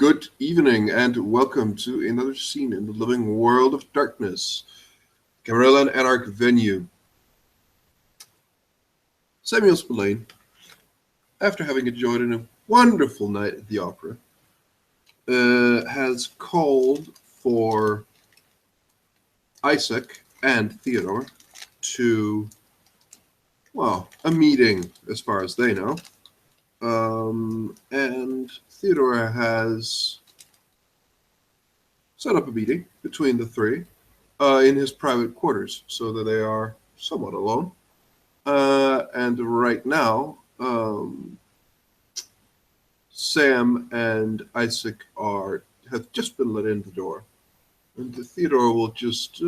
Good evening and welcome to another scene in the living world of darkness. Camarilla and Anarch venue. Samuel Spillane, after having enjoyed a wonderful night at the opera, has called for Isaac and Theodore to, a meeting as far as they know. And Theodore has set up a meeting between the three in his private quarters so that they are somewhat alone. And right now, Sam and Isaac have just been let in the door. And Theodore will just,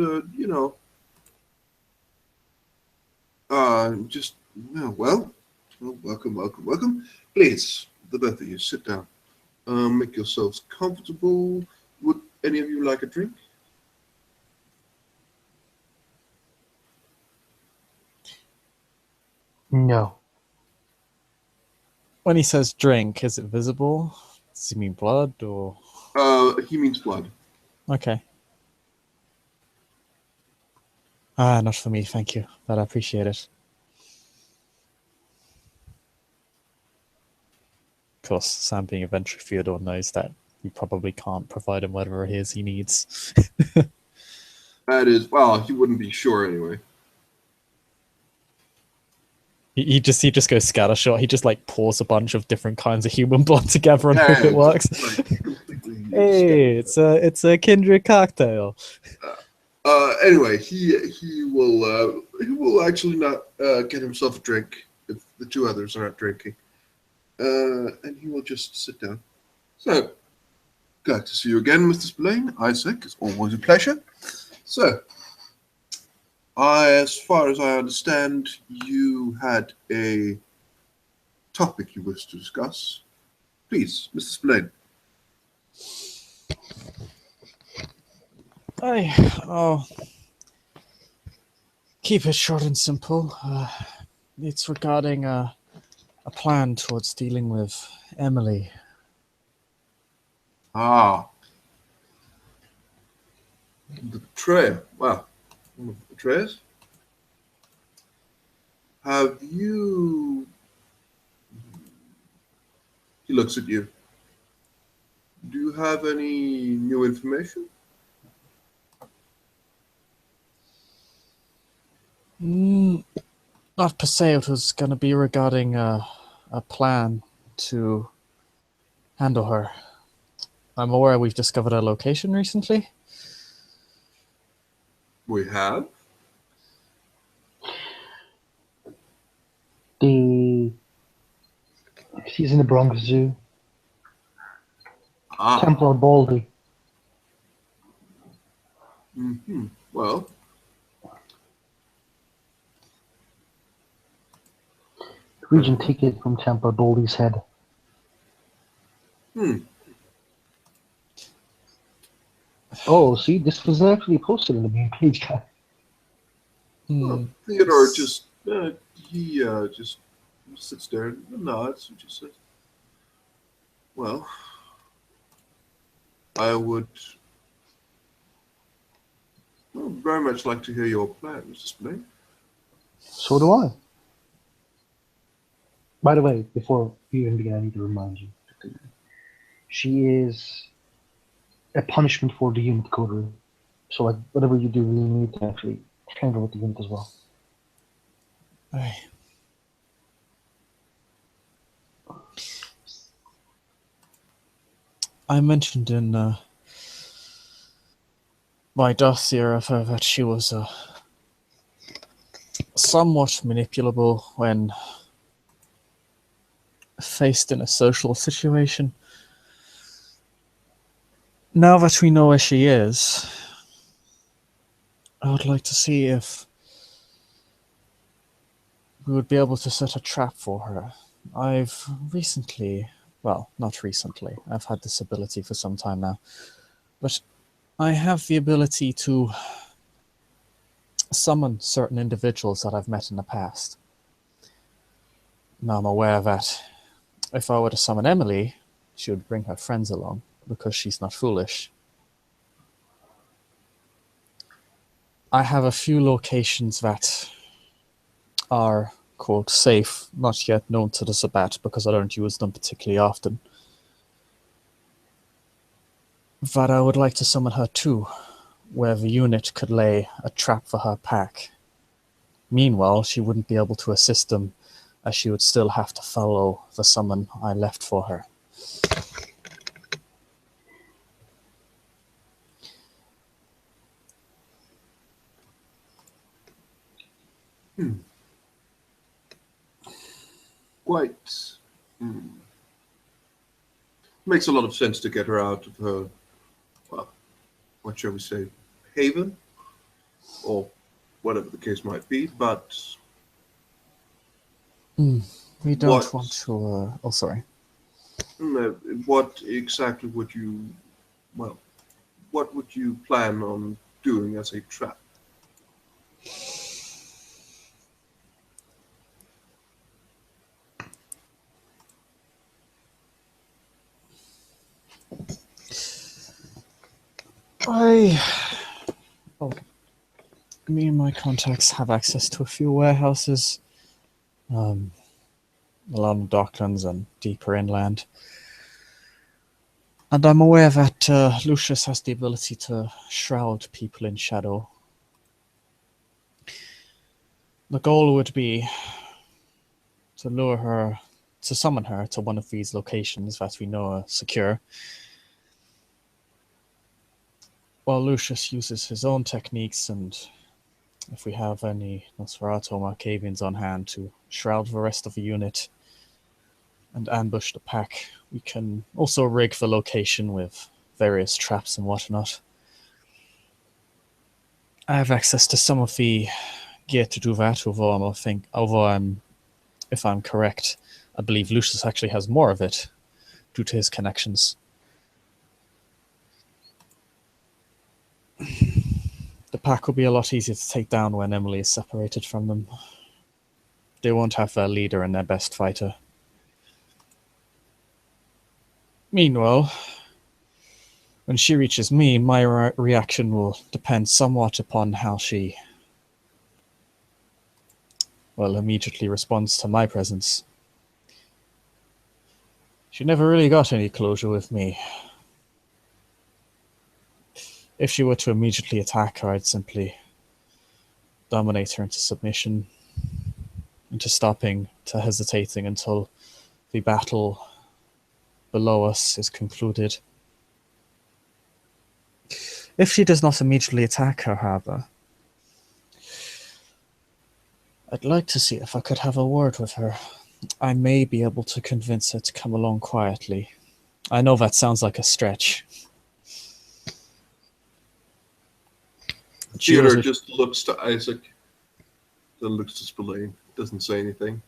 welcome. Please, the both of you, sit down. Make yourselves comfortable. Would any of you like a drink? No. When he says drink, is it visible? Does he mean blood or? He means blood. Okay. Not for me, thank you. But I appreciate it. Of course, Sam being a venture Theodore knows that you probably can't provide him whatever it is he needs. That is, he wouldn't be sure anyway. He just goes scattershot. He just pours a bunch of different kinds of human blood together and hope it works. Hey, it's a kindred cocktail. Anyway, he will actually not get himself a drink if the two others are not drinking, and he will just sit down. So, glad to see you again, Mr. Spillane. Isaac, it's always a pleasure. So, as far as I understand, you had a topic you wish to discuss. Please, Mr. Spillane. I'll keep it short and simple. It's regarding a plan towards dealing with Emily. The betrayer. Well, one of the betrayers. Have you... He looks at you. Do you have any new information? Not per se. It was going to be regarding a plan to handle her. I'm aware we've discovered her location recently. We have? She's in the Bronx Zoo. Templar Baldy. Mm-hmm. Well... Region ticket from Templar Baldy's head. Oh, see, this was actually posted in the main page, guy. Theodore just sits there and nods and just says, "Well, I would very much like to hear your plan, Mr. Spillane." So do I. By the way, before we even begin, I need to remind you, she is a punishment for the unit coder. So, whatever you do, you need to actually handle with the unit as well. I mentioned in my dossier of her that she was somewhat manipulable when faced in a social situation. Now that we know where she is, I would like to see if we would be able to set a trap for her. I've recently, not recently, I've had this ability for some time now, but I have the ability to summon certain individuals that I've met in the past. Now I'm aware that if I were to summon Emily, she would bring her friends along, because she's not foolish. I have a few locations that are, quote, safe, not yet known to the Sabbat because I don't use them particularly often. But I would like to summon her too, where the unit could lay a trap for her pack. Meanwhile, she wouldn't be able to assist them, as she would still have to follow the summon I left for her. Quite. Makes a lot of sense to get her out of her, well, what shall we say, haven? Or whatever the case might be, but... We don't want to... oh, sorry. What exactly would you... Well, what would you plan on doing as a trap? Me and my contacts have access to a few warehouses along the docklands and deeper inland. And I'm aware that Lucius has the ability to shroud people in shadow. The goal would be to summon her to one of these locations that we know are secure, while Lucius uses his own techniques, and if we have any Nosferatu or Markavians on hand, to shroud the rest of the unit and ambush the pack. We can also rig the location with various traps and whatnot. I have access to some of the gear to do that, if I'm correct, I believe Lucius actually has more of it due to his connections. The pack will be a lot easier to take down when Emily is separated from them. They won't have their leader and their best fighter. Meanwhile, when she reaches me, my reaction will depend somewhat upon how she, immediately responds to my presence. She never really got any closure with me. If she were to immediately attack her, I'd simply dominate her into submission, into stopping, to hesitating until the battle below us is concluded. If she does not immediately attack her, however, I'd like to see if I could have a word with her. I may be able to convince her to come along quietly. I know that sounds like a stretch. Theodore just looks to Isaac, then looks to Spillane, doesn't say anything.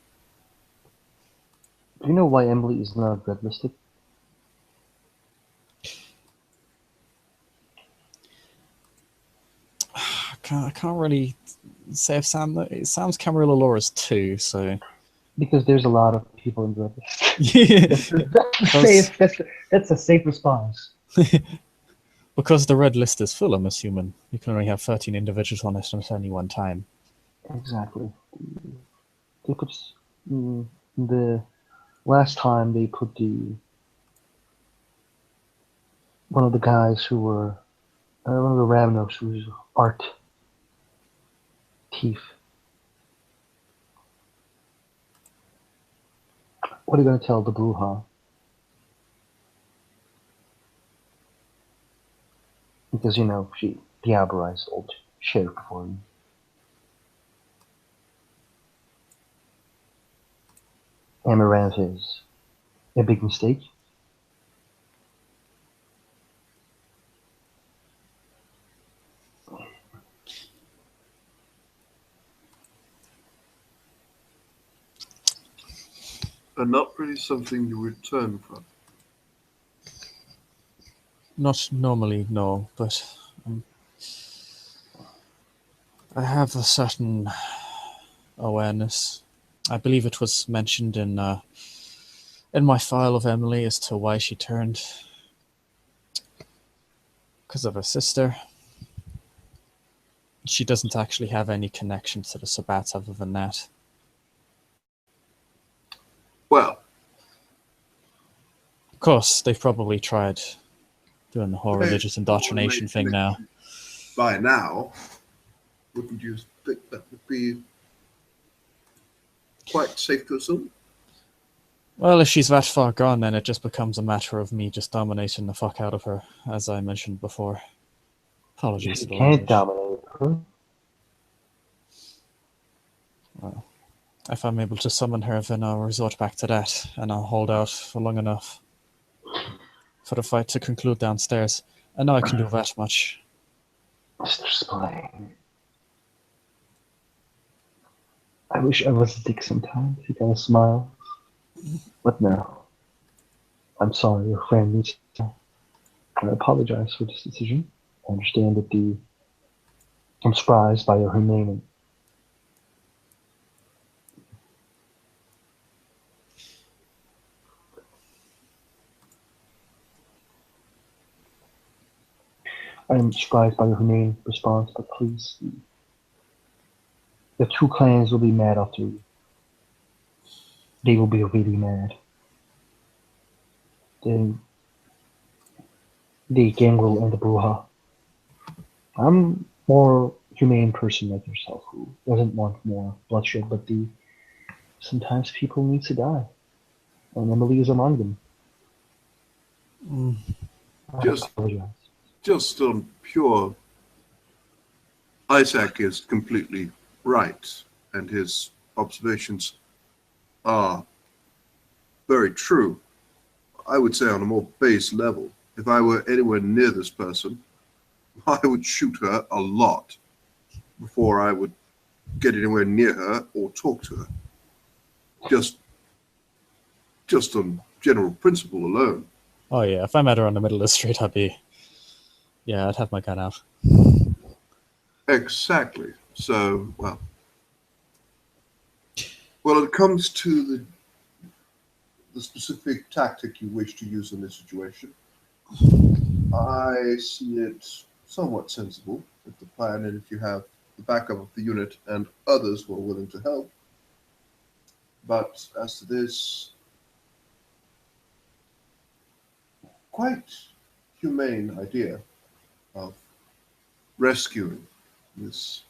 Do you know why Emily is not red listed? I can't really say if Sam's Camarilla Law is 2, so... Because there's a lot of people in the red list. Yeah. That's a safe response. Because the red list is full, I'm assuming. You can only have 13 individuals on it at any one time. Exactly. They put the last time they put one of the guys who were one of the Ravnos who was art thief. What are you going to tell the Bruja? Because, she diabolized old sheriff for him. Amaranth is a big mistake. And not really something you return from. Not normally, no, but I have a certain awareness. I believe it was mentioned in my file of Emily as to why she turned. Because of her sister. She doesn't actually have any connection to the Sabbats other than that. Well, Of course, they've probably tried doing the whole they religious indoctrination thing now. by now, wouldn't you think that would be quite safe to assume? Well, if she's that far gone, then it just becomes a matter of me just dominating the fuck out of her, as I mentioned before. Apologies You for the can't language. dominate her. Well, if I'm able to summon her, then I'll resort back to that, and I'll hold out for long enough for the fight to conclude downstairs. I know I can do that much. Mr. Spillane. I wish I was a dick sometimes. He kind of smiles. But no. I'm sorry, your friend needs to. I apologize for this decision. I understand that I'm surprised by your humane. I am surprised by your humane response, but please, the two clans will be mad after you. They will be really mad. The Gangrel and the Bruja. I'm more humane person like yourself who doesn't want more bloodshed, but sometimes people need to die. And Emily is among them. I Just, apologize. just on pure, Isaac is completely right, and his observations are very true. I would say on a more base level, if I were anywhere near this person, I would shoot her a lot before I would get anywhere near her or talk to her. Just on general principle alone. Oh yeah, if I met her on the middle of the street, I'd have my gun out. Exactly. So, well, it comes to the specific tactic you wish to use in this situation. I see it somewhat sensible if the plan, and if you have the backup of the unit and others who are willing to help. But as to this, quite humane idea of rescuing this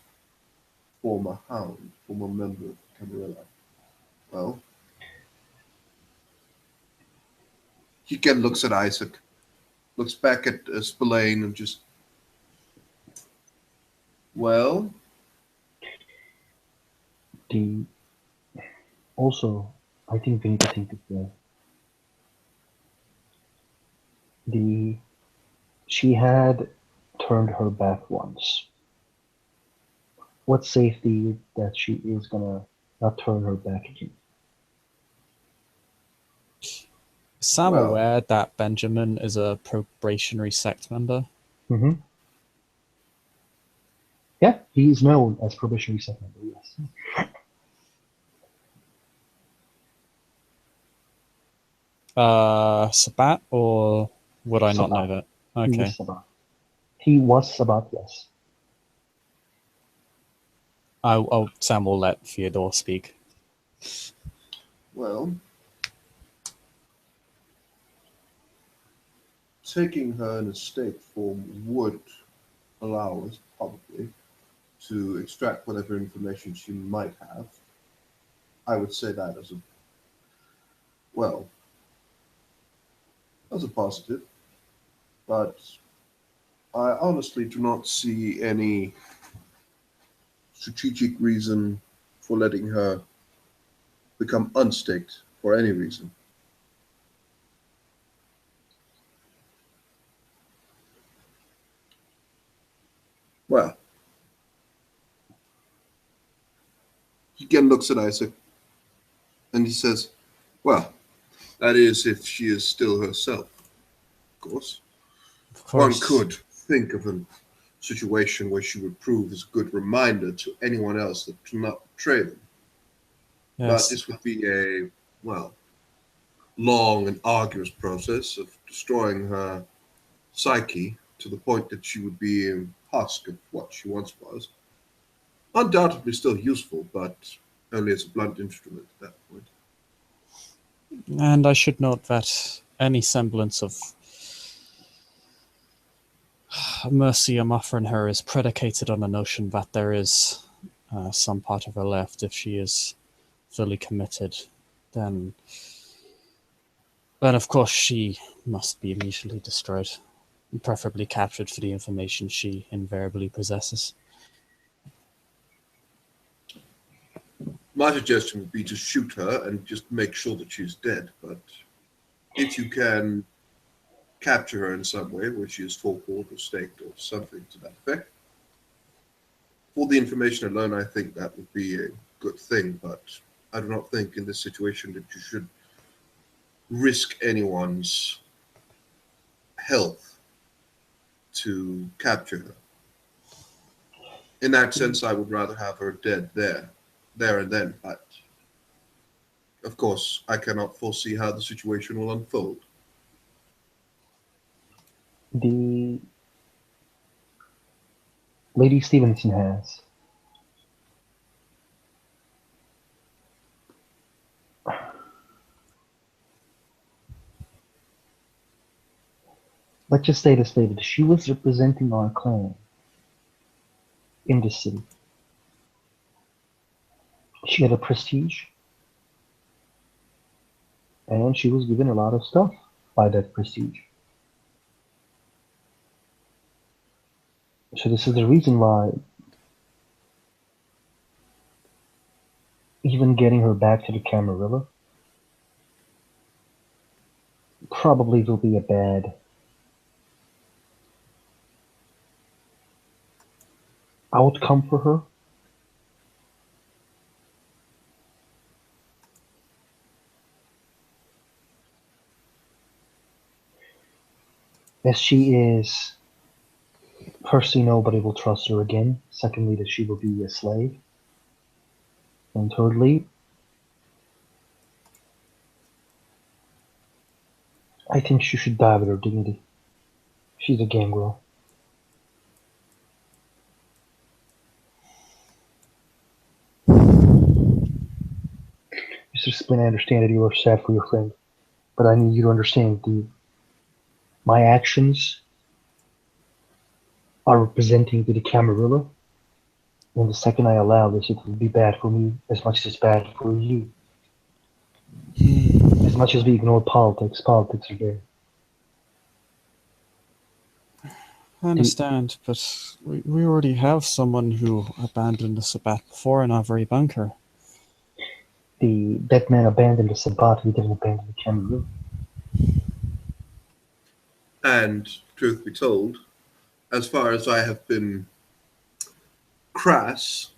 former hound, former member of Camarilla. Well, he again looks at Isaac, looks back at Spillane, and just, well, Also, I think we need to think of she had turned her back once. What safety that she is gonna not turn her back again? Sam Well. aware that Benjamin is a probationary sect member? Mm-hmm. Yeah, he's known as probationary sect member, yes. Sabbat, or would I not know Sabbat. that? He Okay. was Sabbat. He was Sabbat, yes. Sam will let Theodore speak. Well, taking her in a state form would allow us, probably, to extract whatever information she might have. I would say that as a positive. But I honestly do not see any strategic reason for letting her become unstaked for any reason. Well, he again looks at Isaac and he says, well, that is if she is still herself, of course. Of One course. could think of a situation where she would prove as a good reminder to anyone else that to not betray them. But Yes. this would be a, long and arduous process of destroying her psyche to the point that she would be a husk of what she once was. Undoubtedly still useful, but only as a blunt instrument at that point. And I should note that any semblance of mercy I'm offering her is predicated on the notion that there is some part of her left. If she is fully committed, then of course she must be immediately destroyed, preferably captured for the information she invariably possesses. My suggestion would be to shoot her and just make sure that she's dead, but if you can capture her in some way, where she is forked or staked or something to that effect, for the information alone, I think that would be a good thing, but I do not think in this situation that you should risk anyone's health to capture her. In that sense, I would rather have her dead there and then, but of course, I cannot foresee how the situation will unfold. The Lady Stevenson has. Let's just say this, David. She was representing our clan in this city. She had a prestige, and she was given a lot of stuff by that prestige. So this is the reason why even getting her back to the Camarilla probably will be a bad outcome for her. As she is, firstly, nobody will trust her again. Secondly, that she will be a slave. And thirdly, I think she should die with her dignity. She's a game girl. Mr. Splin, I understand that you are sad for your friend, but I need you to understand my actions are representing to the Camarilla, and the second I allow this, it will be bad for me as much as it's bad for you. As much as we ignore politics are there. I understand, but we already have someone who abandoned the Sabbat before in our very bunker. That man abandoned the Sabbat, he didn't abandon the Camarilla. And truth be told, as far as I have been crass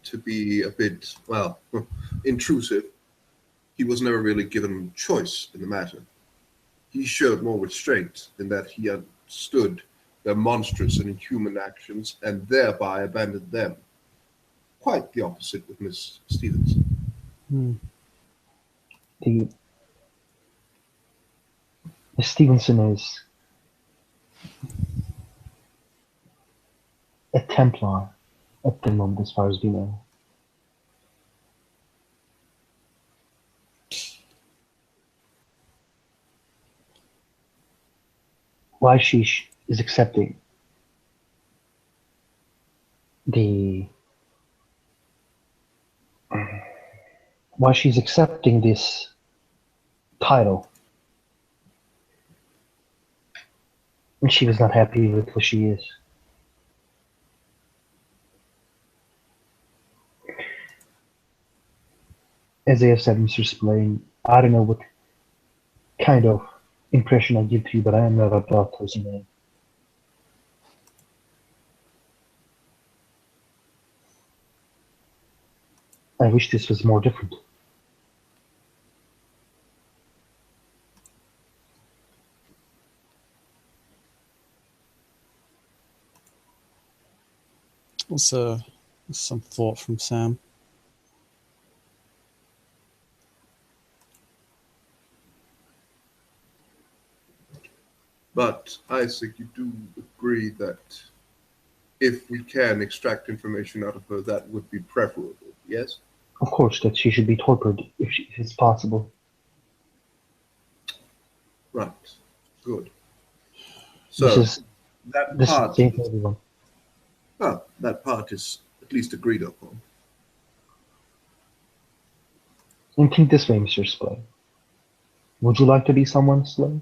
to be a bit, well, intrusive, he was never really given choice in the matter. He showed more restraint in that he understood their monstrous and inhuman actions and thereby abandoned them. Quite the opposite with Miss Stevenson. Miss Stevenson is a Templar at the moment, as far as we know. Why she is accepting why she's accepting this title, and she was not happy with who she is. As I have said, Mr. Splain, I don't know what kind of impression I give to you, but I am not a bloodthirsty man. I wish this was more different. It's some thought from Sam. But I think you do agree that if we can extract information out of her, that would be preferable. Yes. Of course, that she should be tortured if it's possible. Right. Good. This So is that this is the part, same for everyone. well, that part is at least agreed upon. And think this way, Mr. Splay. Would you like to be someone's slave?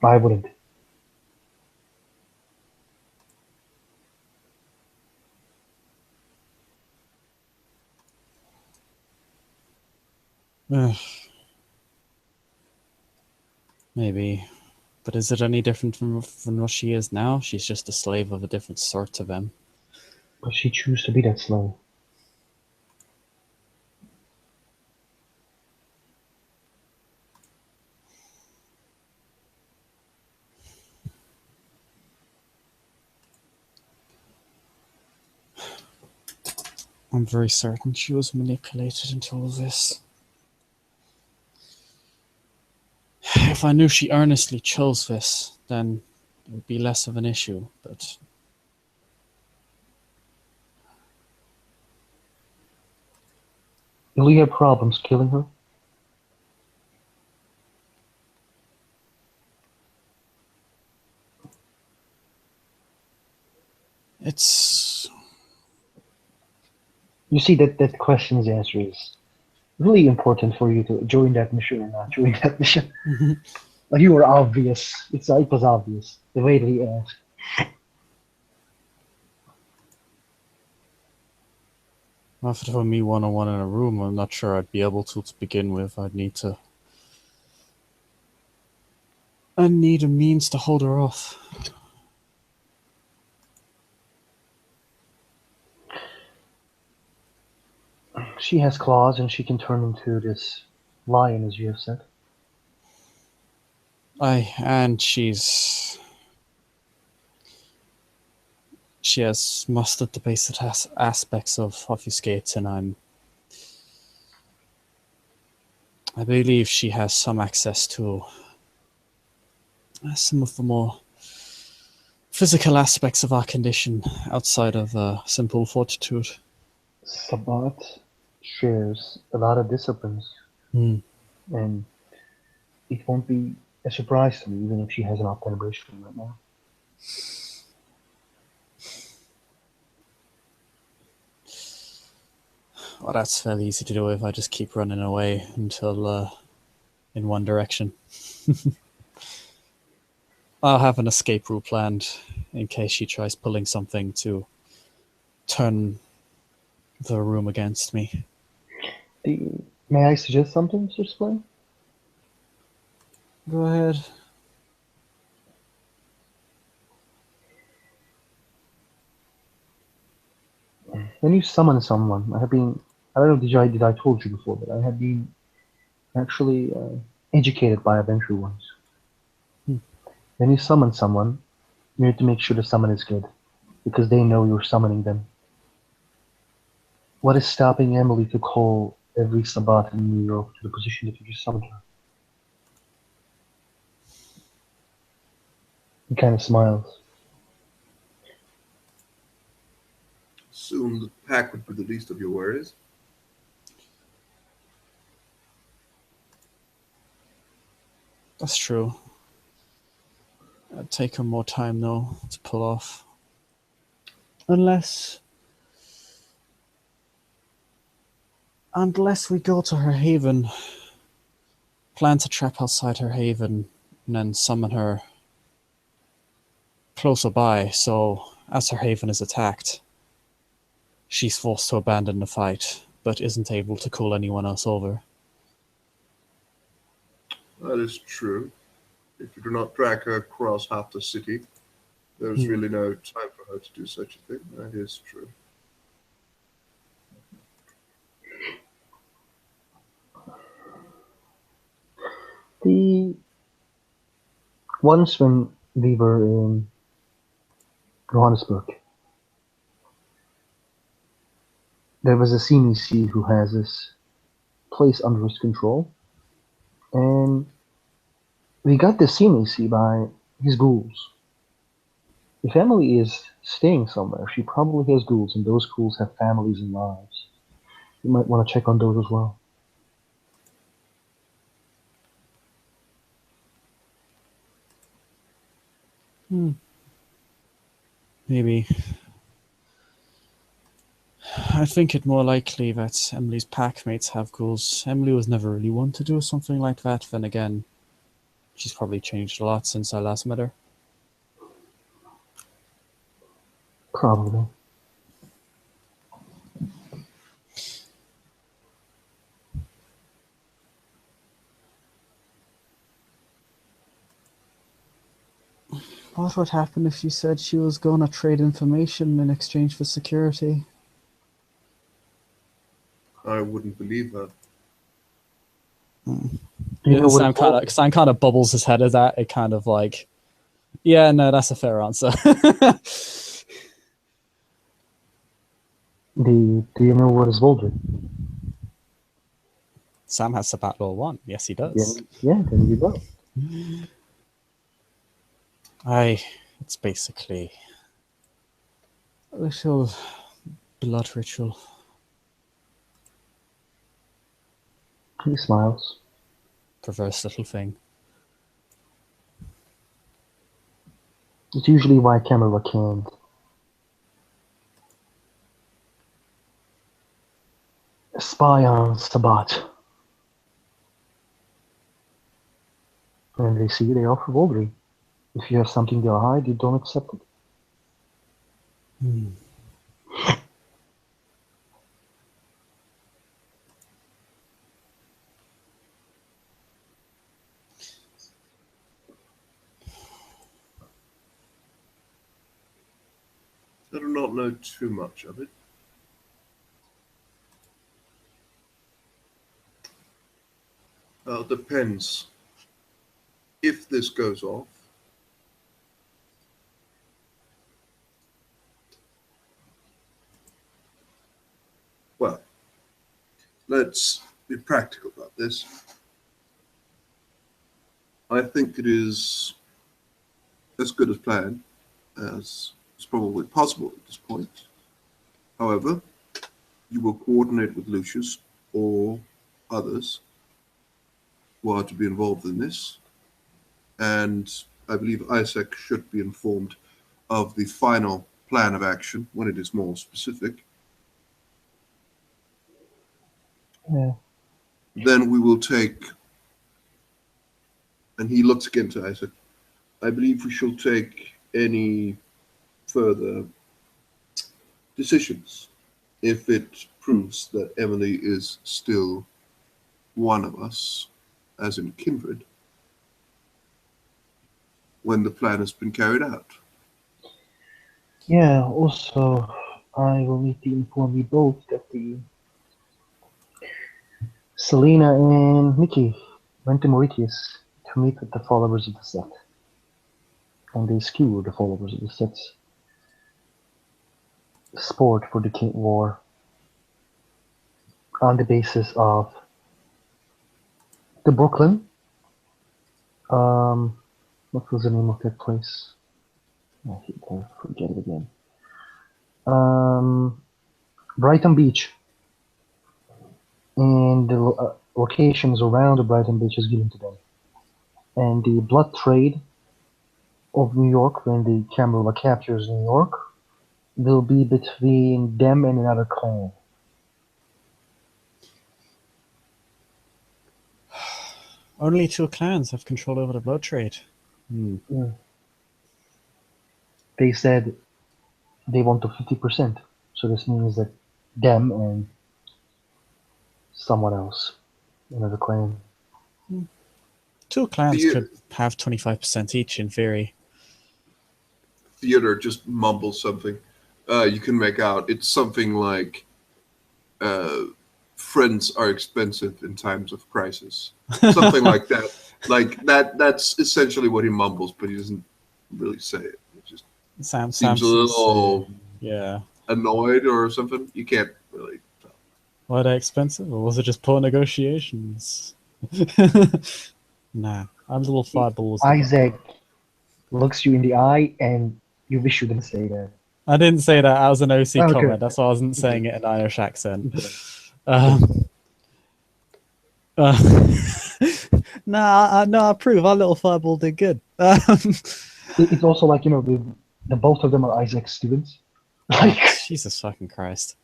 I wouldn't. Ugh, maybe. But is it any different from what she is now? She's just a slave of a different sort to them. But she choose to be that slave. I'm very certain she was manipulated into all this. If I knew she earnestly chose this, then it would be less of an issue, but Will you have problems killing her? it's... You see that question's answer is really important for you to join that mission or not join that mission. Like you were obvious. It was obvious the way that he asked. If it were me one-on-one in a room, I'm not sure I'd be able to begin with. I need a means to hold her off. She has claws and she can turn into this lion, as you have said. And she has mastered the basic aspects of obfuscate, and I believe she has some access to some of the more physical aspects of our condition outside of simple fortitude. Sabat shares a lot of disciplines, and it won't be a surprise to me, even if she has an off-calibration right now. Well, that's fairly easy to do if I just keep running away until in one direction. I'll have an escape route planned in case she tries pulling something to turn the room against me. May I suggest something, Mr. Splay? Go ahead. When you summon someone, I don't know did I told you before, but I have been actually educated by adventure ones. When you summon someone, you need to make sure the summon is good, because they know you're summoning them. What is stopping Emily to call every Sabbat in New York to the position that you just summoned her? He kind of smiles. Soon the pack would be the least of your worries. That's true. It'd take her more time, though, to pull off. Unless we go to her haven, plant a trap outside her haven, and then summon her closer by, so as her haven is attacked, she's forced to abandon the fight, but isn't able to call anyone else over. That is true. If you do not drag her across half the city, there's really no time for her to do such a thing. That is true. Once when we were in Johannesburg, there was a CMC who has this place under his control, and We got this scene, you see, by his ghouls. If Emily is staying somewhere, she probably has ghouls, and those ghouls have families and lives. You might want to check on those as well. Maybe. I think it more likely that Emily's packmates have ghouls. Emily was never really one to do something like that. Then again, she's probably changed a lot since I last met her. Probably. What would happen if she said she was going to trade information in exchange for security? I wouldn't believe that. You Yeah, know what? Sam kind of bubbles his head at that. It kind of like, yeah, no, that's a fair answer. Do you know what is Voldry? Sam has Sabat Law 1. Yes, he does. Yeah, there you go. It's basically a little blood ritual. He smiles. Perverse little thing. It's usually why Camera can't spy on Sabat. And they see they offer Voldry. If you have something to hide, you don't accept it. I do not know too much of it. Depends. If this goes off, well, let's be practical about this. I think it is as good as planned as is probably possible at this point. However, you will coordinate with Lucius or others who are to be involved in this. And I believe Isaac should be informed of the final plan of action when it is more specific. Yeah. Then we will take, and he looks again to Isaac, I believe we shall take any further decisions if it proves that Emily is still one of us, as in kindred, when the plan has been carried out. Yeah, also, I will need to inform you both that Selena and Nikki went to Mauritius to meet with the followers of the sect. And they skewered the followers of the sect's sport for the King War on the basis of the Brooklyn. What was the name of that place? I forget it again. Brighton Beach. And the locations around the Brighton Beach is given to them. And the blood trade of New York, when the Camarilla captures New York, will be between them and another clan. Only 2 clans have control over the blood trade. Yeah. They said they want to 50%. So this means that them and someone else, another clan. 2 clans could have 25% each in theory. Theodore just mumbles something. You can make out it's something like friends are expensive in times of crisis. Something like that. Like that's essentially what he mumbles, but he doesn't really say it. It just seems a little annoyed or something. You can't really tell. Were they expensive, or was it just poor negotiations? Nah, a little fireball was Isaac looks you in the eye, and you wish you didn't say that. I didn't say that. That was an OC Okay. comment. That's why I wasn't saying it in Irish accent. Okay. Uh, nah, no, I approve. Our little fireball did good. It's also like, the both of them are Isaac's students. Like, Jesus fucking Christ.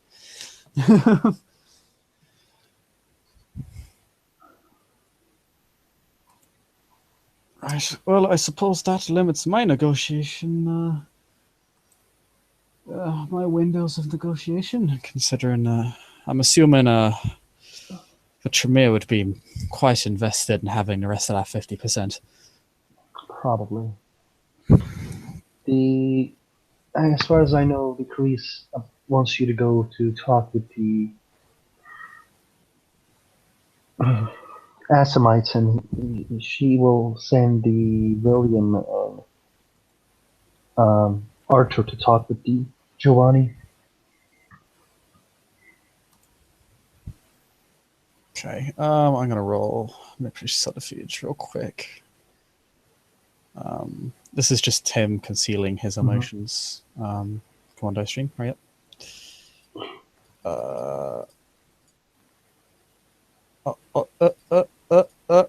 Right. Well, I suppose that limits my negotiation. My windows of negotiation, considering I'm assuming the Tremere would be quite invested in having the rest of that 50%. probably. As far as I know, the Khalees wants you to go to talk with the Assamites, and she will send the William and Archer to talk with the Giovanni. Okay, I'm gonna roll Military Subterfuge real quick. This is just Tim concealing his emotions. Come on, dice stream, hurry up.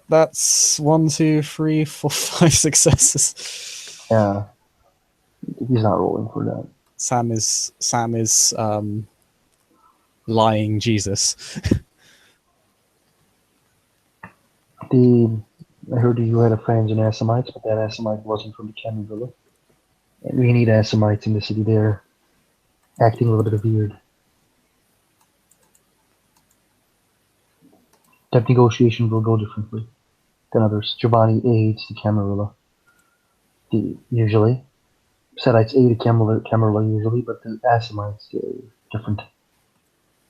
That's 1, 2, 3, 4, 5 successes. Yeah, he's not rolling for that. Sam is lying Jesus. I heard you had a friend in Assamites, but that Assamite wasn't from the Cannon Villa. And we need Assamites in the city there, acting a little bit weird. That negotiation will go differently than others. Giovanni aids the Camarilla. Usually. Sedites aid the Camarilla usually, but the Assamites, they're different.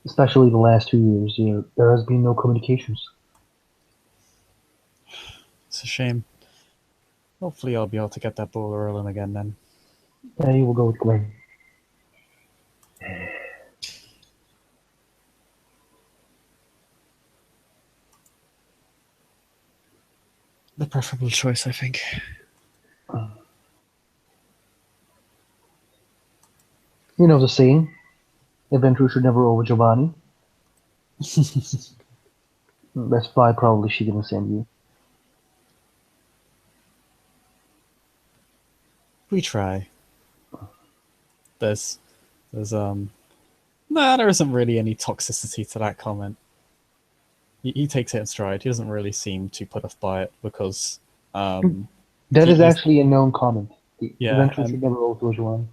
Especially the last 2 years, there has been no communications. It's a shame. Hopefully I'll be able to get that ball rolling again then. Yeah, you will go with Glenn. The preferable choice, I think. You know the saying, adventure should never over Giovanni. That's why probably she didn't send you. We try. There's there isn't really any toxicity to that comment. He takes it in stride. He doesn't really seem too put off by it because that is actually a known comment. The adventure should never over Giovanni.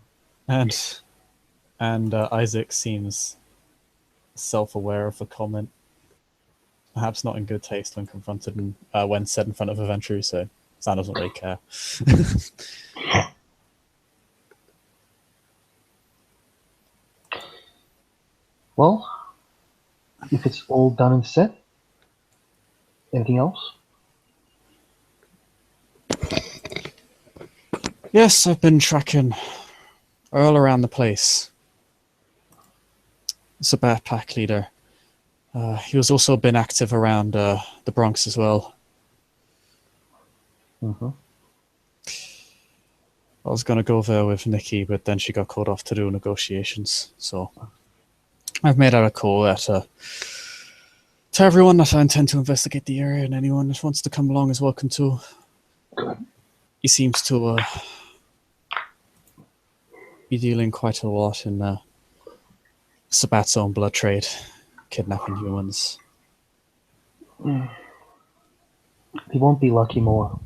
And Isaac seems self-aware of the comment. Perhaps not in good taste when confronted and when said in front of a Ventrue, so Sam doesn't really care. Well, if it's all done and set, anything else? Yes, I've been tracking all around the place. It's a bad pack leader. He was also been active around the Bronx as well. Mm-hmm. I was going to go there with Nikki, but then she got called off to do negotiations. So I've made out a call to everyone that I intend to investigate the area, and anyone that wants to come along is welcome to. Good. He seems to be dealing quite a lot in Sabat's own blood trade, kidnapping humans. He won't be lucky more.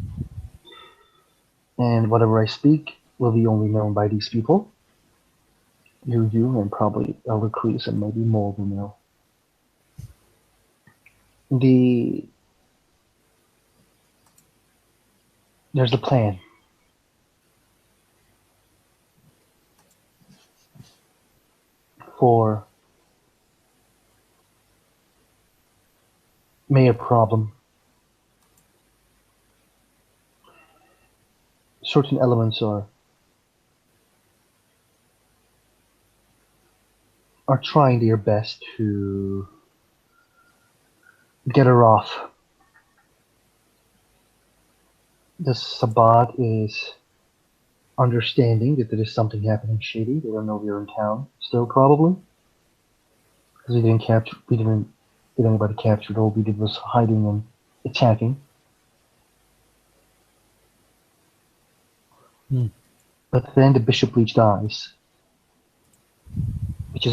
And whatever I speak will be only known by these people. You, and probably Elder Kreese, and maybe more will know. There's the plan. For Mayor Problem. Certain elements are trying their best to get her off. The Sabbat is understanding that there is something happening shady. They don't know we're in town still, probably. Because we didn't get anybody captured. All we did was hiding and attacking. Hmm. But then the Bishop Leech dies, which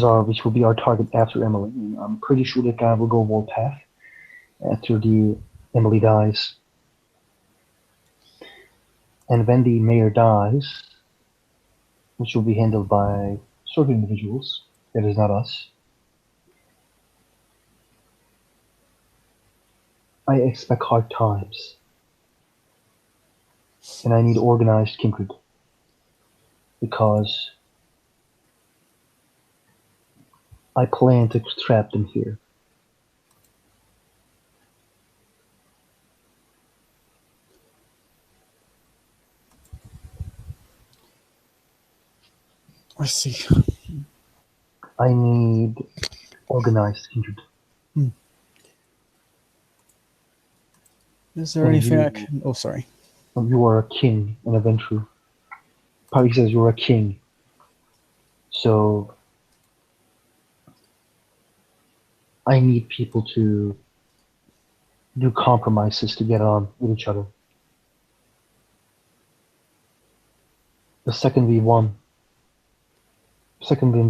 will be our target after Emily. And I'm pretty sure that guy will go Warpath after the Emily dies. And when the mayor dies, which will be handled by certain individuals, that is not us, I expect hard times. And I need organized kindred. Because I plan to trap them here. I see. I need organized kindred. Is there And anything I you, can... Oh, sorry. you are a king, an adventurer. Probably says you're a king. So I need people to do compromises to get on with each other. The second we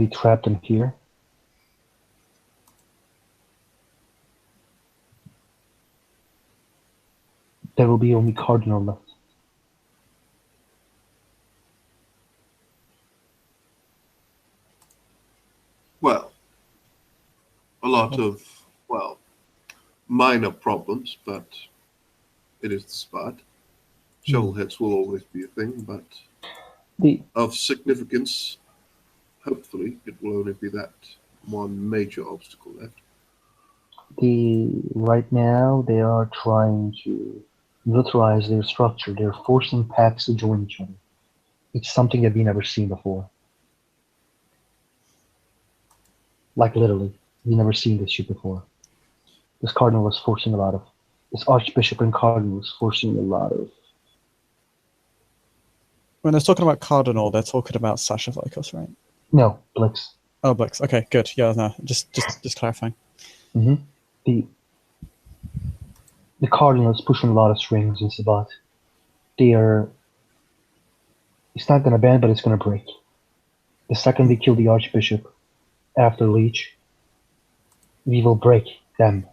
trap them here, there will be only Cardinal left. Well, a lot of, well, minor problems, but it is the spot. Shovelheads will always be a thing, but The of significance, hopefully, it will only be that one major obstacle left. right now they are trying to militarize their structure. They're forcing packs to join each other. It's something that we never seen before. Like literally, we never seen this shit before. This cardinal was forcing a lot of. This archbishop and cardinal was forcing a lot of. When they're talking about Cardinal, they're talking about Sasha Vikos, right? No, Blix. Oh, Blix. Okay, good. Yeah, no, just clarifying. Mm-hmm. The the cardinal is pushing a lot of strings in Sabat. They are. It's not gonna bend, but it's gonna break. The second we kill the archbishop, after Leech, we will break them,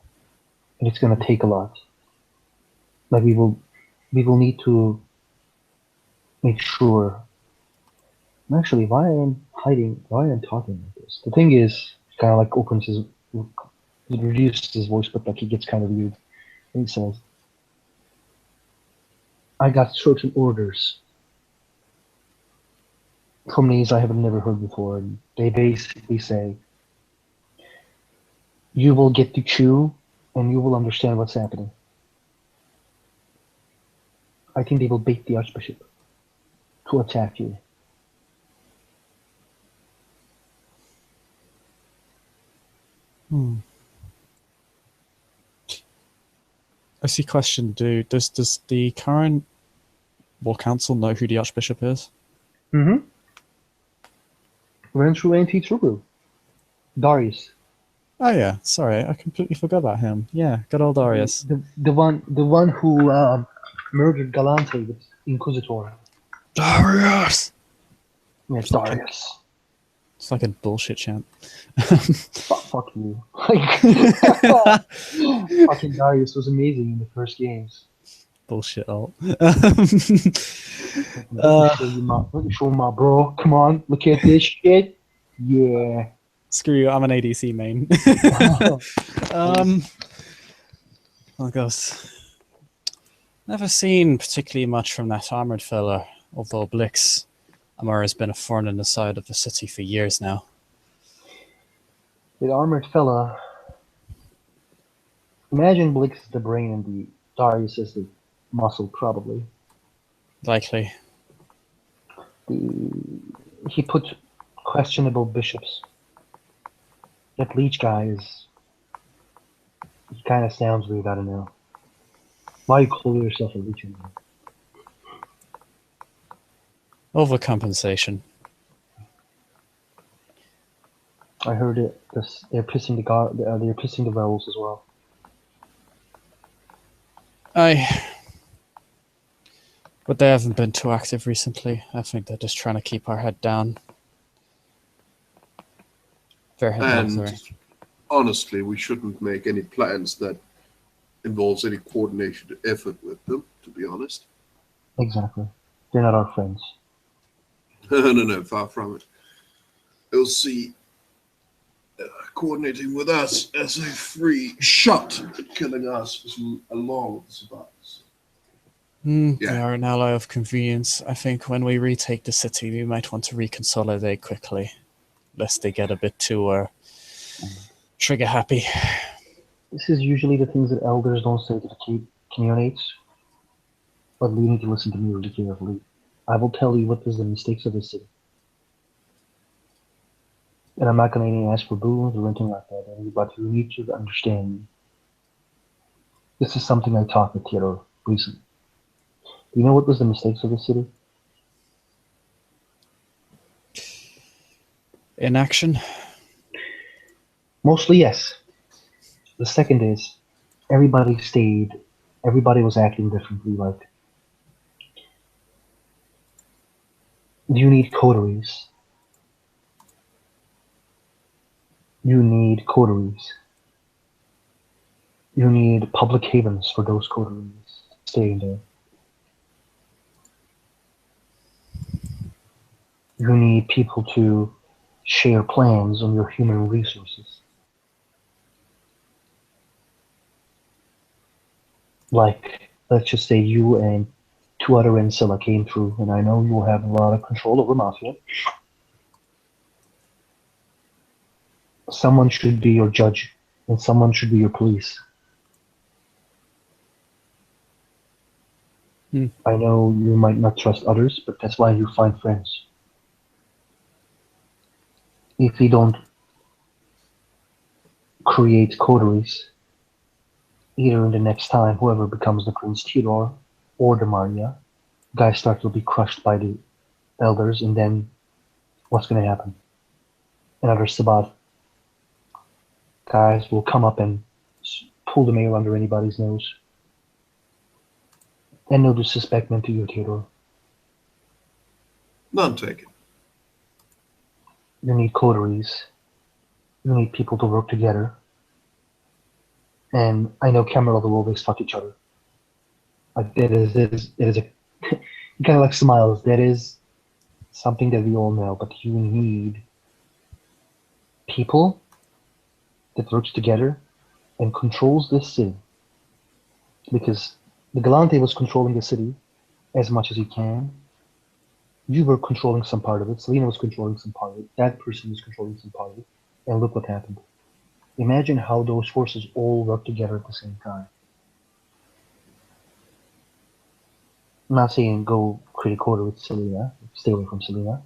and it's gonna take a lot. Like we will need to make sure. Actually, why I'm hiding? Why I'm talking like this? The thing is, kind of like opens his, he reduces his voice, but like he gets kind of weird. And he says, "I got certain orders from these I have never heard before, and they basically say you will get to chew, and you will understand what's happening." I think they will bait the archbishop to attack you. I see. Question: does the current War Council know who the Archbishop is? Mm-hmm. Ran through anti-true. Darius. Oh yeah, sorry, I completely forgot about him. Yeah, good old Darius. The one who murdered Galante with Inquisitor. Darius. Yes, Darius. It's like a bullshit chant. Fuck you. Fucking Darius was amazing in the first games. Bullshit alt. Let me show my bro. Come on, look at this shit. Yeah. Screw you, I'm an ADC main. Oh gosh. Never seen particularly much from that armored fella, although Blix Amar has been a thorn in the side of the city for years now. The armored fella. Imagine Blix is the brain and the Darius is the muscle, probably. Likely. He put questionable bishops. That Leech guy is. He kind of sounds weird. I don't know. Why you call yourself a Leech anymore? Overcompensation. I heard it. They're pissing they're pissing the rebels as well. But they haven't been too active recently. I think they're just trying to keep our head down. Their head down, And sorry. honestly, we shouldn't make any plans that involves any coordinated effort with them, to be honest. Exactly. They're not our friends. No, far from it. They'll see coordinating with us as a free shot at killing us along with the survivors. They are an ally of convenience. I think when we retake the city, we might want to reconsolidate quickly, lest they get a bit too trigger happy. This is usually the things that elders don't say to the communities, but you need to listen to me really carefully. I will tell you what is the mistakes of the city. And I'm not going to ask for boons or anything like that, but you need to understand. This is something I talked with Theodore recently. Do you know what was the mistakes of the city? Inaction? Mostly, yes. The second is, everybody was acting differently. Like, you need coteries. You need coteries. You need public havens for those coteries staying there. You need people to share plans on your human resources. Like, let's just say you and two other Ancilla came through, and I know you have a lot of control over Mafia. Someone should be your judge, and someone should be your police. I know you might not trust others, but that's why you find friends. If you don't create coteries, either in the next time whoever becomes the Prince Theodore or the Maria, guys start to be crushed by the elders, and then what's going to happen? Another Sabbat guys will come up and pull the mail under anybody's nose. And no disrespect meant to you, Theodore. None taken. You need coteries. You need people to work together. And I know Cameron will always fuck each other. Like, it is a you kind of like smiles. That is something that we all know, but you need people that works together and controls this city. Because the Galante was controlling the city as much as he can. You were controlling some part of it. Selena was controlling some part of it. That person was controlling some part of it. And look what happened. Imagine how those forces all work together at the same time. I'm not saying go create a quarter with Selena, stay away from Selena,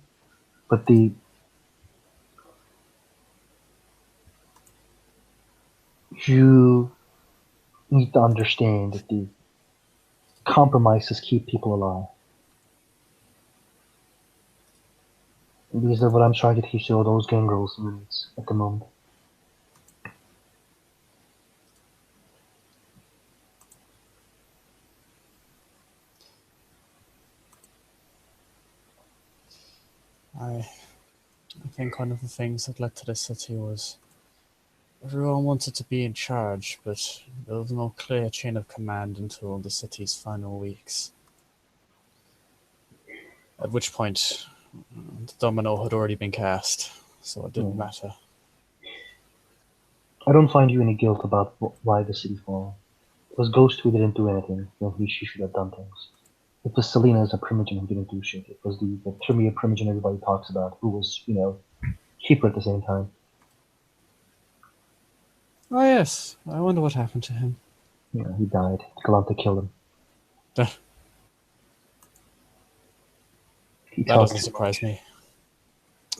but you need to understand that the compromises keep people alive. And these are what I'm trying to teach all those gangrels units at the moment. I think one of the things that led to this city was everyone wanted to be in charge, but there was no clear chain of command until the city's final weeks. At which point, the domino had already been cast, so it didn't matter. I don't find you any guilt about why the city fell. It was Ghost who didn't do anything. At least she should have done things. It was Selena as a primogen who didn't do shit. It was the Trivia primogen everybody talks about, who was, cheaper at the same time. Oh yes, I wonder what happened to him. Yeah, he died. Galante killed him. That doesn't surprise me.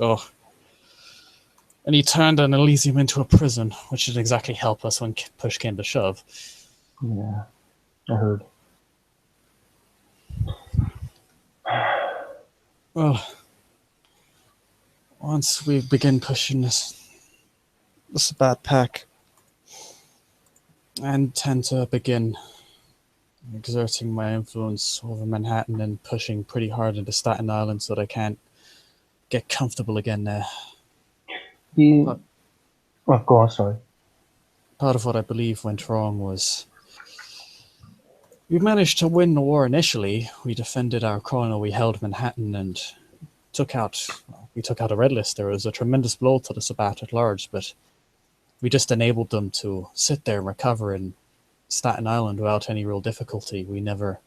Oh. And he turned an Elysium into a prison, which didn't exactly help us when push came to shove. Yeah, I heard. Well, once we begin pushing this bad pack, I intend to begin exerting my influence over Manhattan and pushing pretty hard into Staten Island so that I can't get comfortable again there. The oh, go on. Sorry. Part of what I believe went wrong was we managed to win the war initially. We defended our corner, we held Manhattan, and took out a red list. There was a tremendous blow to the Sabbat at large, but we just enabled them to sit there and recover in Staten Island without any real difficulty. We never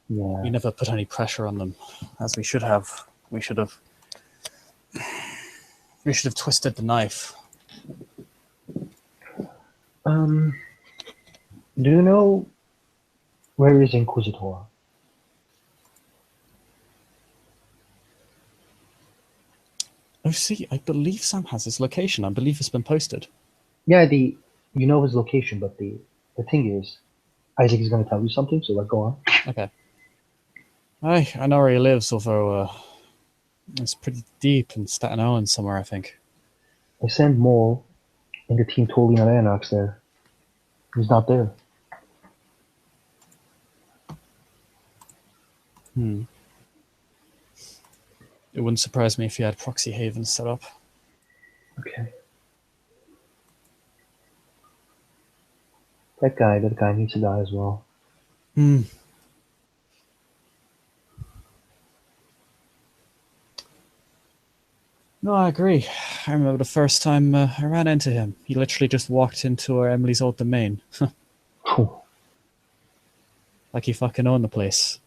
put any pressure on them, as we should have. We should have twisted the knife. Do you know where is Inquisitor? Oh, see, I believe Sam has his location. I believe it's been posted. Yeah, you know his location, but the thing is, Isaac is going to tell you something, so go on. Okay. I know where he lives, although it's pretty deep in Staten Island somewhere, I think. I sent Maul and the team totally on Anarchs there. He's not there. It wouldn't surprise me if he had proxy havens set up. Okay. That guy needs to die as well. No, I agree. I remember the first time I ran into him. He literally just walked into our Emily's old domain. Like he fucking owned the place.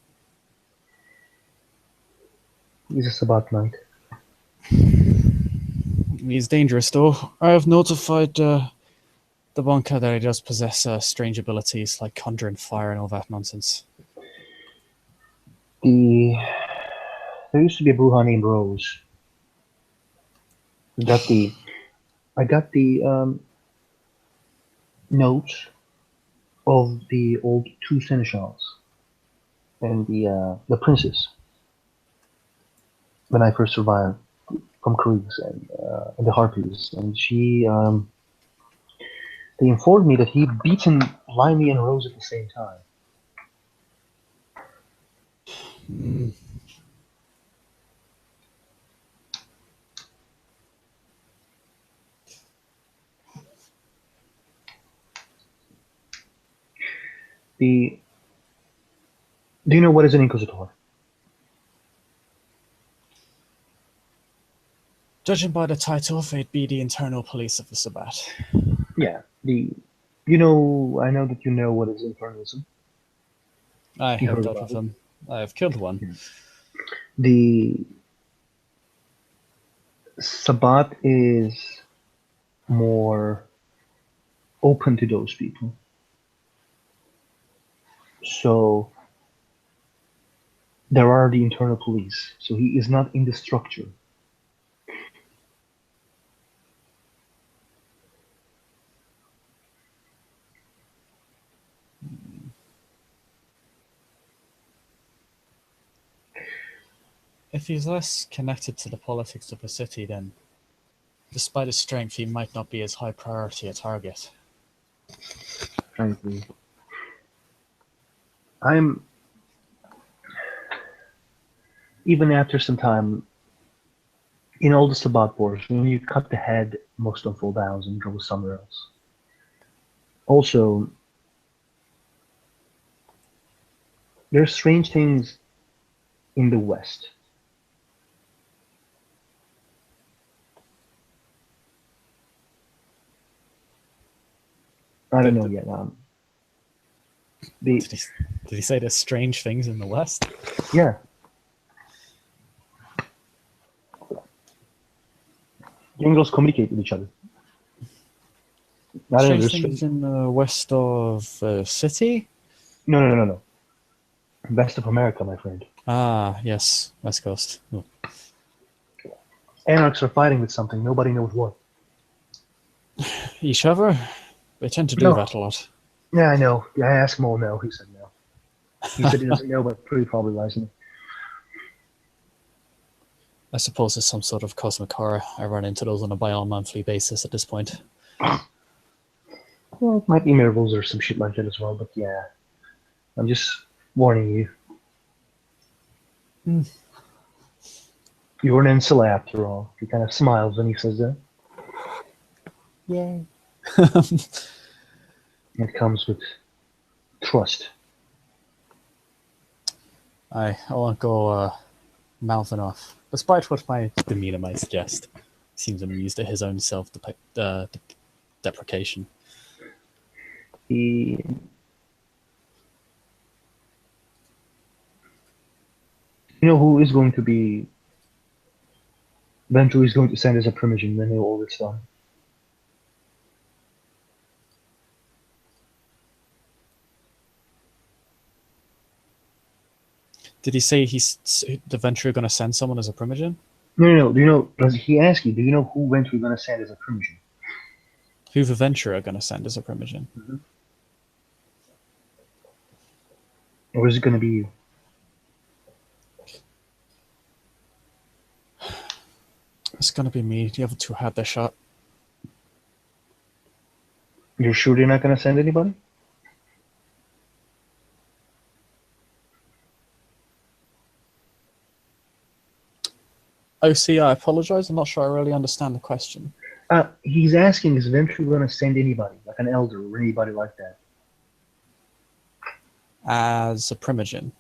He's a Sabbat Knight. He's dangerous, though. I have notified the bunker that he does possess strange abilities like conjuring fire and all that nonsense. There used to be a Bruja named Rose. I got the notes of the old two seneschals and the princess when I first survived from Kriegs and the Harpies, and they informed me that he'd beaten Limey and Rose at the same time. Do you know what is an Inquisitor? Judging by the title, it'd be the internal police of the Sabbat. Yeah. I know that you know what is infernalism. I have dealt with them. I have killed one. The Sabbat is more open to those people. So there are the internal police. So he is not in the structure. If he's less connected to the politics of the city, then despite his strength, he might not be as high priority a target. Frankly, even after some time, in all the Sabbat wars, when you cut the head, most of them fall down and go somewhere else. Also, there are strange things in the West. I don't know yet. Did he say there's strange things in the West? Yeah. The angels communicate with each other. Strange things in the west of city? No. West of America, my friend. Ah, yes. West Coast. Oh. Anarchs are fighting with something. Nobody knows what. Each other? They tend to do that a lot. Yeah, I know. Yeah, I asked him all no. He said no. He said he doesn't know, but pretty probably lies to me. I suppose there's some sort of cosmic horror. I run into those on a bi-monthly basis at this point. Well, it might be miracles or some shit like that as well, but yeah. I'm just warning you. Hmm. You're an Insula after all. He kind of smiles when he says that. Yay. It comes with trust. I won't go mouthing off, despite what my demeanor might suggest. Seems amused at his own self-deprecation. He... You know who is going to be... Venture is going to send us a primogen when all this done. Did he say the Venture going to send someone as a primogen? No. Do you know... Does he ask you, do you know who Venture is going to send as a primogen? Who the Venture are going to send as a primogen? Mm-hmm. Or is it going to be you? It's going to be me. The other two had their shot. You're sure they're not going to send anybody? OC, I apologize. I'm not sure I really understand the question. He's asking, is Venture going to send anybody, like an elder or anybody like that? As a primogen.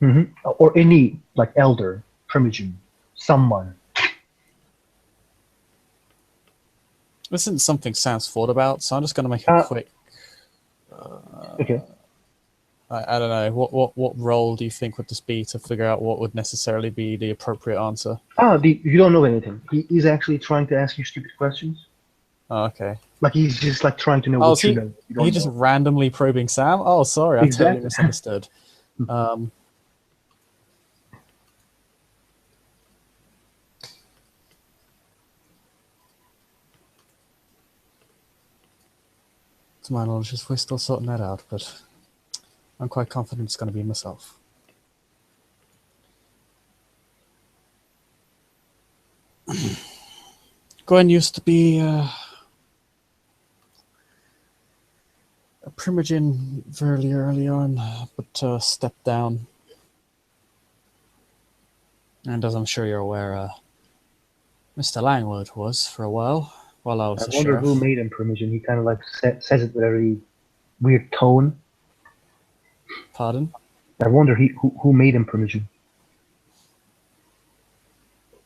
Mm-hmm. Or any, like, elder, primogen, someone. This isn't something Sam's thought about, so I'm just going to make a quick... Okay. I don't know. What role do you think would this be to figure out what would necessarily be the appropriate answer? You don't know anything. He's actually trying to ask you stupid questions. Oh, okay. Like, he's just, like, trying to know what you know. He just randomly probing Sam? Oh, sorry, I totally misunderstood. To my knowledge, we're still sorting that out, but I'm quite confident it's going to be myself. Gwen used to be a primogen very early on, but stepped down. And as I'm sure you're aware, Mr. Langwood was for a while I was I a wonder sheriff. who made him primogen. He kind of, like, says it with a very weird tone. Pardon? I wonder who made him primogen.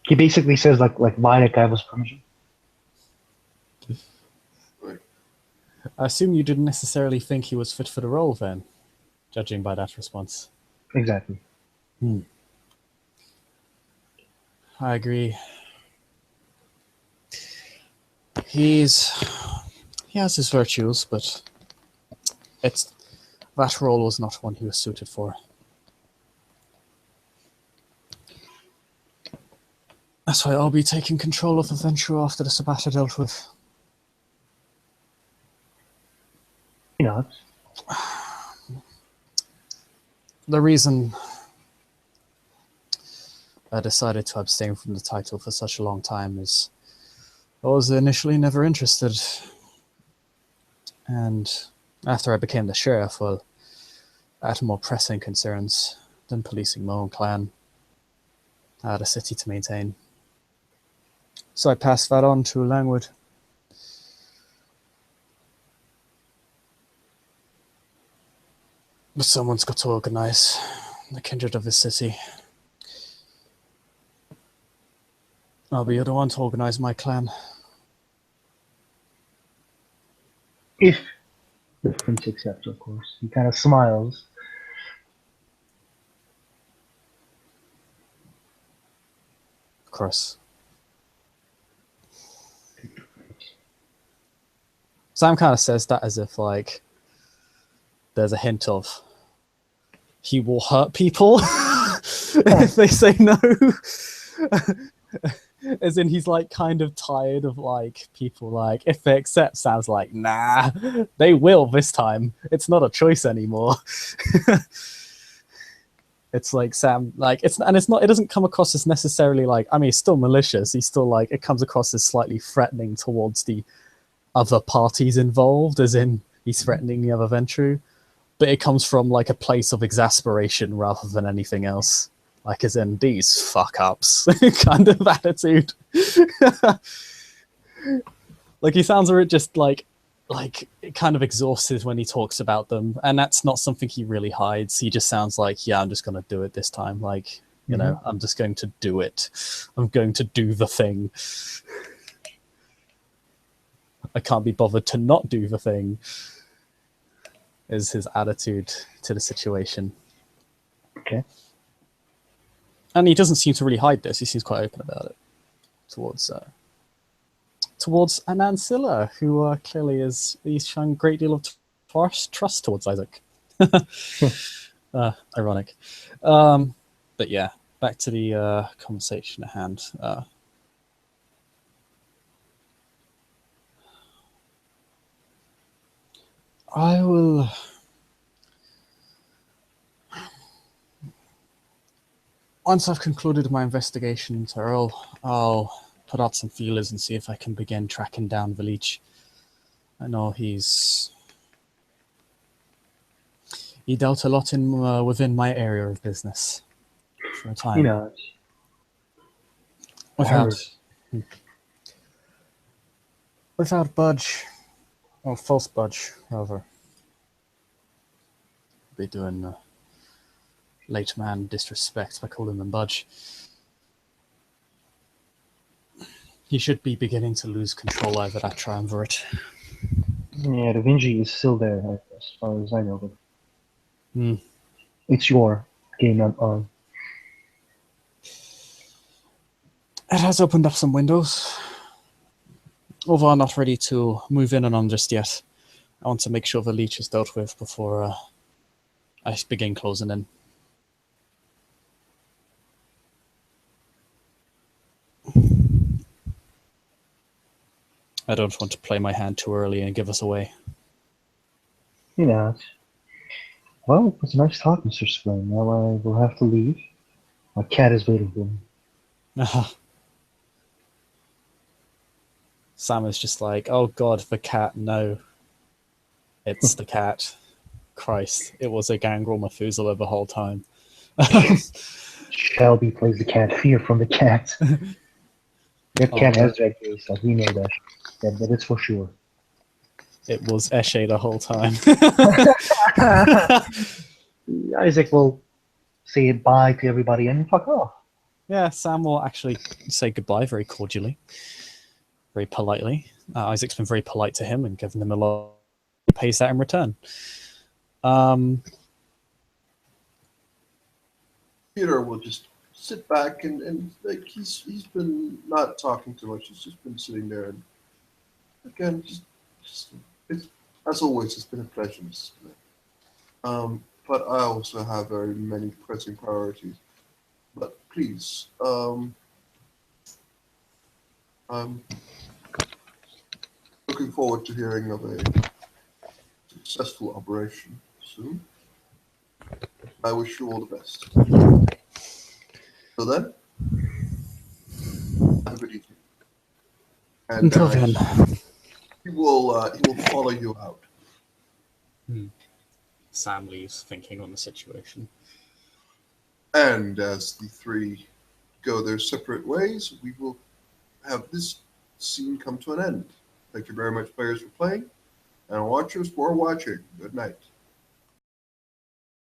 He basically says, like Violet guy was primogen. I assume you didn't necessarily think he was fit for the role then, judging by that response. Exactly. I agree. He has his virtues, but that role was not one he was suited for. That's why I'll be taking control of the venture after the Sabbat are dealt with. You know, The reason I decided to abstain from the title for such a long time is I was initially never interested. And after I became the sheriff, well, I had more pressing concerns than policing my own clan. I had a city to maintain. So I passed that on to Langwood. But someone's got to organize the kindred of this city. I'll be the one to organize my clan. if the prince accepts, of course. He kind of smiles. Of course. Sam kind of says that as if, like, there's a hint of he will hurt people if they say no. As in, he's, like, kind of tired of, like, people, like, if they accept, Sam's like, nah, they will this time. It's not a choice anymore. It's like Sam, like it's not. It doesn't come across as necessarily like. I mean, he's still malicious. He's still like. It comes across as slightly threatening towards the other parties involved, as in he's threatening the other Ventru. But it comes from like a place of exasperation rather than anything else. Like as in these fuck ups kind of attitude. Like he sounds a bit just like kind of exhausted when he talks about them, and that's not something he really hides. He just sounds like, yeah, I'm just gonna do it this time. Like, you know, I'm just going to do it. I'm going to do the thing. I can't be bothered to not do the thing. Is his attitude to the situation. Okay. And he doesn't seem to really hide this. He seems quite open about it towards Anansilla, who clearly he's showing a great deal of trust towards Isaac. Ironic. But yeah, back to the conversation at hand. I will... Once I've concluded my investigation into Earl, I'll put out some feelers and see if I can begin tracking down Velich. I know he dealt a lot in within my area of business for a time. You know, Without budge, or false budge, rather. Be doing late man disrespect by calling them budge. He should be beginning to lose control over that triumvirate. yeah, Da Vinci is still there, as far as I know. But it's your game on. It has opened up some windows. Although I'm not ready to move in and on just yet. I want to make sure the leech is dealt with before I begin closing in. I don't want to play my hand too early and give us away. You know. Well, it was nice talk, Mr. Swain. Now I will have to leave. My cat is waiting for me. Sam is just like, oh god, the cat, no. It's the cat. Christ, it was a gangrel Methuselah the whole time. Shelby plays the cat. Fear from the cat. That cat has red face, so we know that. That is for sure. It was Eshe the whole time. Isaac will say bye to everybody and fuck off. Yeah, Sam will actually say goodbye very cordially, very politely. Isaac's been very polite to him and given him a lot. He pays that in return. Peter will just sit back and like he's been not talking too much. He's just been sitting there, and again, just it's, as always, it's been a pleasure. But I also have very many pressing priorities. But please, I'm looking forward to hearing of a successful operation soon. I wish you all the best. So then, have a good evening. And Until then. he will follow you out. Sam leaves, thinking on the situation. And as the three go their separate ways, we will have this scene come to an end. Thank you very much, players, for playing, and watchers for watching. Good night.